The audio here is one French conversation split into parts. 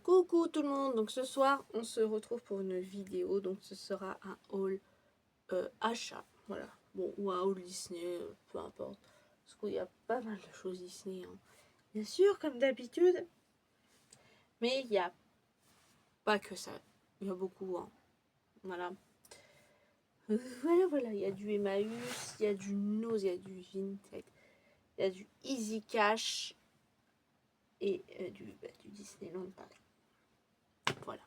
Coucou tout le monde, donc ce soir on se retrouve pour une vidéo, donc ce sera un haul achat, voilà, bon, ou un haul Disney, peu importe, parce qu'il y a pas mal de choses Disney, hein. Bien sûr, comme d'habitude, mais il n'y a pas que ça, il y a beaucoup, hein. Voilà. Voilà, il y a du Emmaüs, il y a du Nose, il y a du Vinted, il y a du Easy Cash et du Disneyland Paris. Voilà.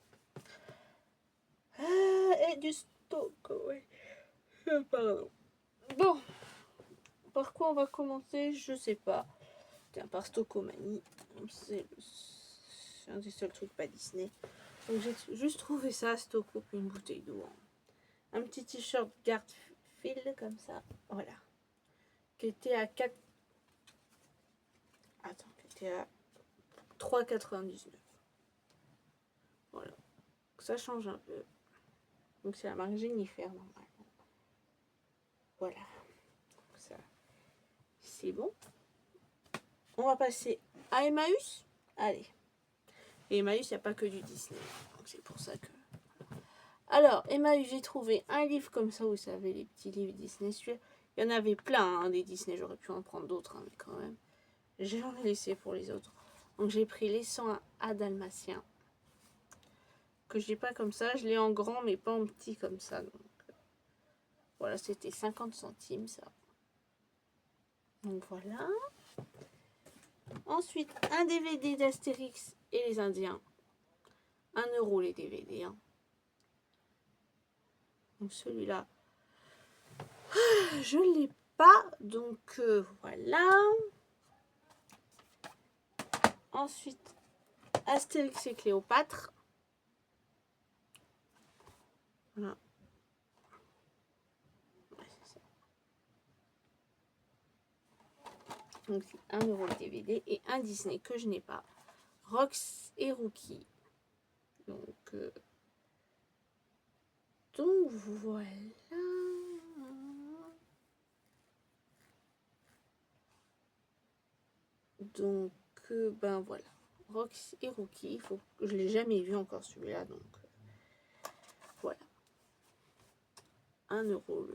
Et du stock, ouais. Pardon. Bon, par quoi on va commencer? Je sais pas. Tiens, par Stockomanie. C'est un des seuls trucs pas Disney. Donc j'ai juste trouvé ça, Stocko, puis une bouteille d'eau. Un petit t-shirt Garfield comme ça. Voilà. Qui était à 4. Attends, qui était à 3,99. Voilà. Donc ça change un peu. Donc c'est la marque Jennifer normalement. Voilà. Donc ça, c'est bon. On va passer à Emmaüs. Allez. Et Emmaüs, il n'y a pas que du Disney. Donc c'est pour ça que... Alors, Emmaüs, j'ai trouvé un livre comme ça, vous savez, les petits livres Disney. Il y en avait plein, hein, des Disney. J'aurais pu en prendre d'autres, hein, mais quand même. J'en ai laissé pour les autres. Donc j'ai pris les 101 à Dalmatien. Que j'ai pas comme ça. Je l'ai en grand, mais pas en petit comme ça. Donc voilà, c'était 50 centimes, ça. Donc voilà. Ensuite, un DVD d'Astérix et les Indiens. 1 € les DVD, hein. Donc celui-là, je ne l'ai pas. Donc voilà. Ensuite, Astérix et Cléopâtre. Voilà. Ouais, c'est ça. Donc c'est 1 € le DVD. Et un Disney que je n'ai pas. Rox et Rookie. Donc voilà. Donc ben voilà. Rox et Rookie. Je ne l'ai jamais vu encore celui-là. Donc voilà. 1 €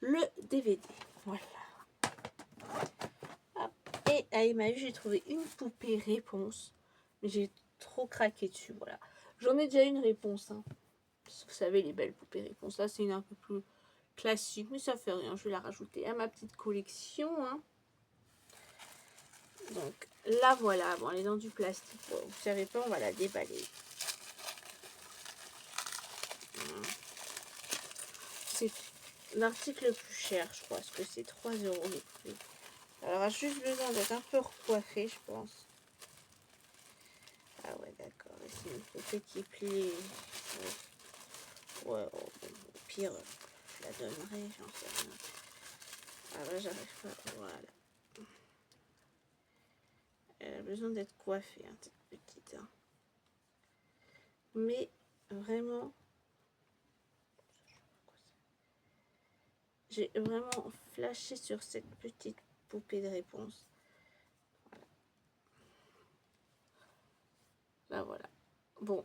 le DVD. Voilà. Et à Emmaüs, j'ai trouvé une poupée réponse. Mais j'ai trop craqué dessus. Voilà. J'en ai déjà une réponse. Hein. Vous savez, les belles poupées réponses. Là, c'est une un peu plus classique. Mais ça fait rien. Je vais la rajouter à ma petite collection. Hein. Donc là, voilà. Bon, elle est dans du plastique. Bon, vous ne savez pas, on va la déballer. C'est l'article le plus cher, je crois. Parce que c'est 3 € les prix. Elle aura juste besoin d'être un peu recoiffée, je pense. Ah ouais, d'accord. C'est une poupée qui est pliée. Ouais, au pire, je la donnerai, j'en sais rien. Ah là, j'arrive pas. Voilà. Elle a besoin d'être coiffée, hein, cette petite. Hein. Mais vraiment, j'ai vraiment flashé sur cette petite poupée de réponse. Voilà. Là, voilà. Bon,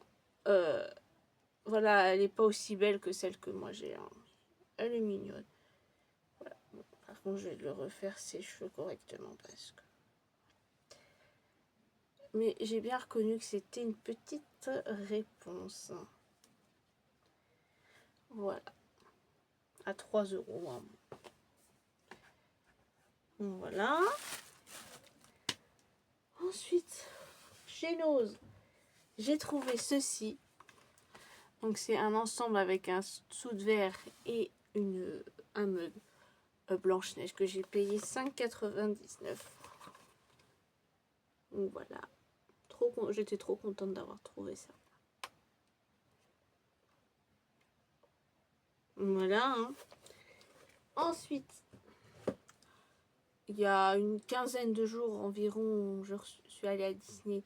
voilà, elle n'est pas aussi belle que celle que moi j'ai. Hein. Elle est mignonne. Voilà. Bon, par contre, je vais le refaire ses cheveux correctement parce que... Mais j'ai bien reconnu que c'était une petite réponse. Voilà. À 3 €. Hein. Voilà. Ensuite, chez Nose, j'ai trouvé ceci. Donc c'est un ensemble avec un soude vert et un mug Blanche-Neige que j'ai payé 5,99 €. Donc voilà. J'étais trop contente d'avoir trouvé ça. Voilà. Hein. Ensuite, il y a une quinzaine de jours environ, je suis allée à Disney.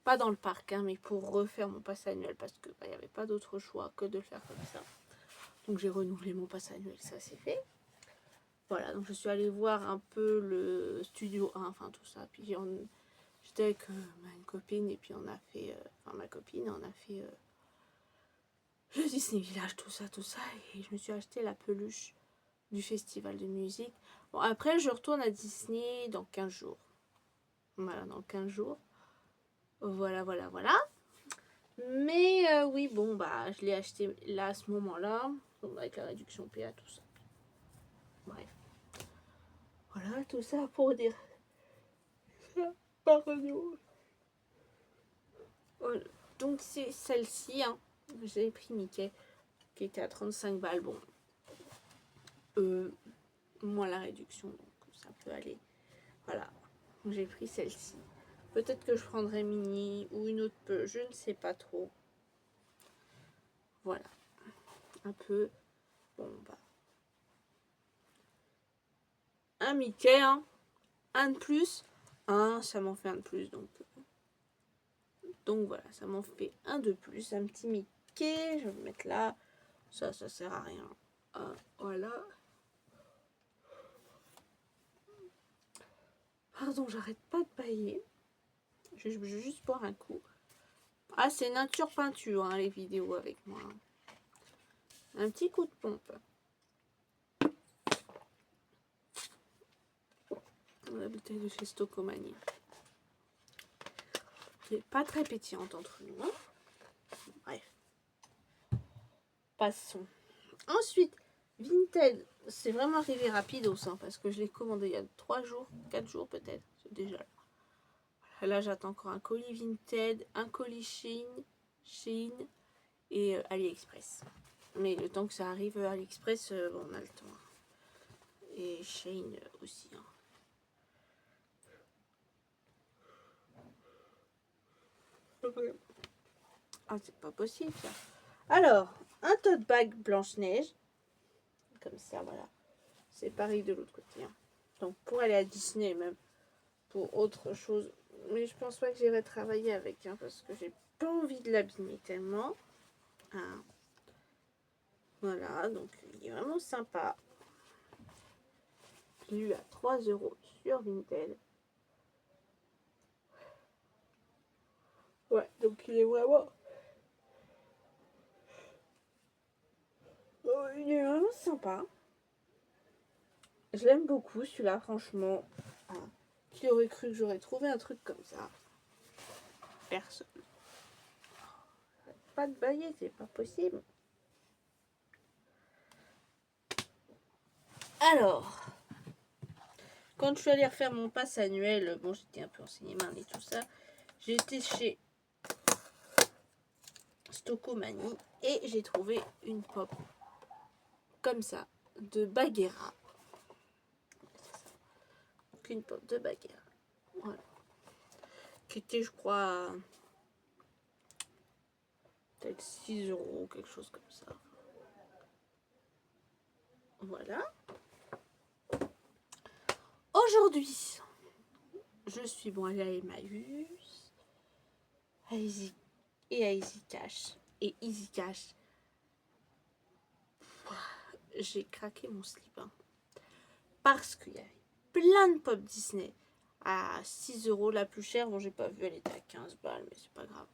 Pas dans le parc, hein, mais pour refaire mon pass annuel parce qu'il n'y avait pas d'autre choix que de le faire comme ça. Donc j'ai renouvelé mon pass annuel, ça c'est fait. Voilà, donc je suis allée voir un peu le studio 1, enfin tout ça. Puis j'étais avec une copine et puis on a fait, enfin ma copine, on a fait le Disney Village, tout ça, et je me suis acheté la peluche du festival de musique. Bon, après, je retourne à Disney dans 15 jours. Voilà, dans 15 jours. Voilà. Mais oui, bon, bah, je l'ai acheté là, à ce moment-là, avec la réduction PA, tout ça. Bref. Voilà, tout ça pour dire ça. Pardon. Voilà. Donc, c'est celle-ci, hein. J'ai pris Mickey, qui était à 35 balles. Bon. Moins la réduction, donc ça peut aller. Voilà. J'ai pris celle-ci. Peut-être que je prendrai Minnie ou une autre peu, je ne sais pas trop. Voilà. Un peu. Bon, bah. Un Mickey, hein. Un de plus. Ça m'en fait un de plus, donc voilà, ça m'en fait un de plus. Un petit Mickey, je vais le mettre là. Ça sert à rien. Voilà. Pardon, j'arrête pas de bailler. Je vais juste boire un coup. Ah, c'est nature peinture, hein, les vidéos avec moi. Un petit coup de pompe. La bouteille de chez Stocomanie. Qui n'est pas très pétillante entre nous. Hein. Bref. Passons. Ensuite, Vinted. C'est vraiment arrivé rapide au sein parce que je l'ai commandé il y a 3 jours, 4 jours peut-être. C'est déjà là. Là, j'attends encore un colis Vinted, un colis Shein et AliExpress. Mais le temps que ça arrive AliExpress, bon, on a le temps. Et Shein aussi. Hein. Ah, c'est pas possible ça. Alors, un tote bag Blanche-Neige. Comme ça, voilà. C'est pareil de l'autre côté. Hein. Donc, pour aller à Disney, même pour autre chose. Mais je pense pas que j'irai travailler avec, hein, parce que j'ai pas envie de l'abîmer tellement. Hein. Voilà, donc il est vraiment sympa. J'ai eu à 3 € sur Vinted. Ouais, donc il est vraiment... Oh, il est vraiment sympa. Je l'aime beaucoup celui-là, franchement. Qui aurait cru que j'aurais trouvé un truc comme ça? Personne. Pas de bailler, c'est pas possible. Alors, quand je suis allée refaire mon pass annuel, bon, j'étais un peu en cinéma et tout ça, j'ai été chez Stocomanie et j'ai trouvé une pop comme ça de Bagheera. Une pop de Bagheera. Voilà. Qui était, je crois, peut-être 6 €, quelque chose comme ça. Voilà. Aujourd'hui, je suis bon allée à Emmaüs, à Easy et à Easy Cash. Et Easy Cash, j'ai craqué mon slip. Hein. Parce qu'il y avait plein de pop Disney à 6 €. La plus chère, bon, j'ai pas vu, elle était à 15 balles, mais c'est pas grave.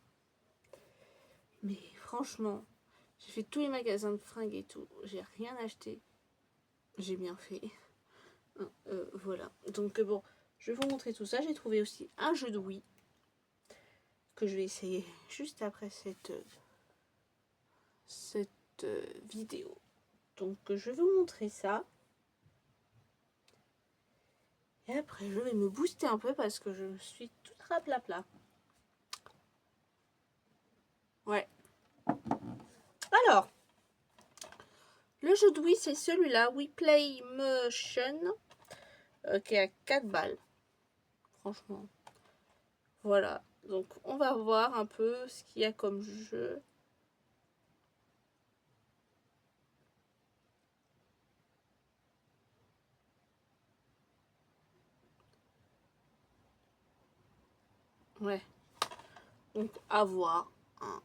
Mais franchement, j'ai fait tous les magasins de fringues et tout. J'ai rien acheté. J'ai bien fait. Voilà. Donc bon, je vais vous montrer tout ça. J'ai trouvé aussi un jeu de Wii que je vais essayer juste après cette vidéo. Donc je vais vous montrer ça. Et après, je vais me booster un peu parce que je suis toute raplapla. Ouais. Alors, le jeu de Wii, c'est celui-là, Wii Play Motion, qui est à 4 balles. Franchement. Voilà. Donc, on va voir un peu ce qu'il y a comme jeu. Ouais. Donc, à voir. Hein.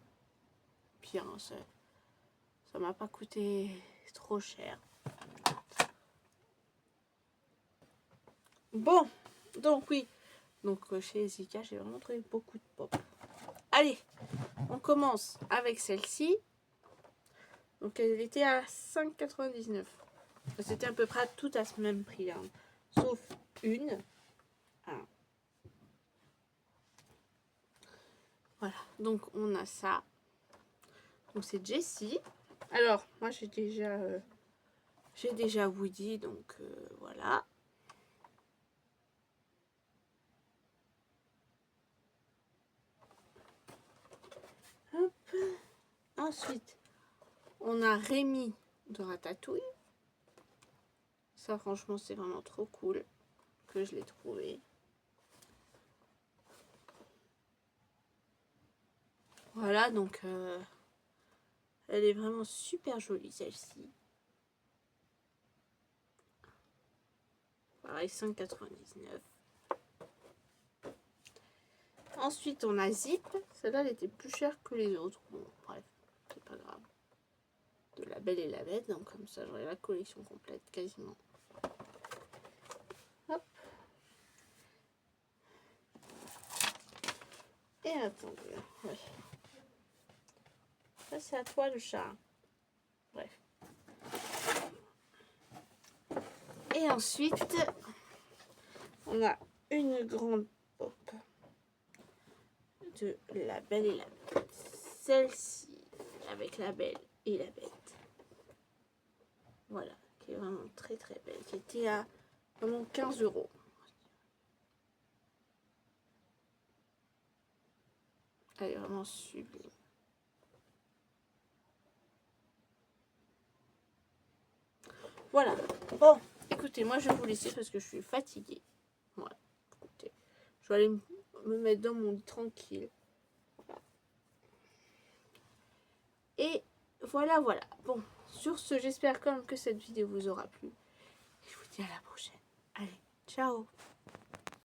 Puis, hein, ça m'a pas coûté trop cher. Bon. Donc, oui. Donc chez Zika, j'ai vraiment trouvé beaucoup de pop. Allez, on commence avec celle-ci. Donc elle était à 5,99. C'était à peu près tout à ce même prix, hein. Sauf une. Ah. Voilà, donc on a ça. Donc c'est Jessie. Alors, moi j'ai déjà Woody, donc voilà. Hop. Ensuite, on a Rémi de Ratatouille. Ça, franchement, c'est vraiment trop cool que je l'ai trouvé. Voilà, donc elle est vraiment super jolie, celle-ci. Pareil, 5,99. Ensuite, on a Zip. Celle-là, elle était plus chère que les autres. Bon, bref, c'est pas grave. De La Belle et la Bête, donc comme ça, j'aurai la collection complète, quasiment. Hop. Et attendez, ouais. Ça, c'est à toi, le chat. Bref. Et ensuite, on a une grande pop de La Belle et la Bête. Celle-ci, avec La Belle et la Bête. Voilà, qui est vraiment très très belle. Qui était à vraiment 15 €. Elle est vraiment sublime. Voilà. Bon, écoutez, moi je vais vous laisser parce que je suis fatiguée. Voilà, écoutez. Je vais aller me mettre dans mon lit tranquille. Voilà. Et voilà, voilà. Bon, sur ce, j'espère quand même que cette vidéo vous aura plu. Je vous dis à la prochaine. Allez, ciao!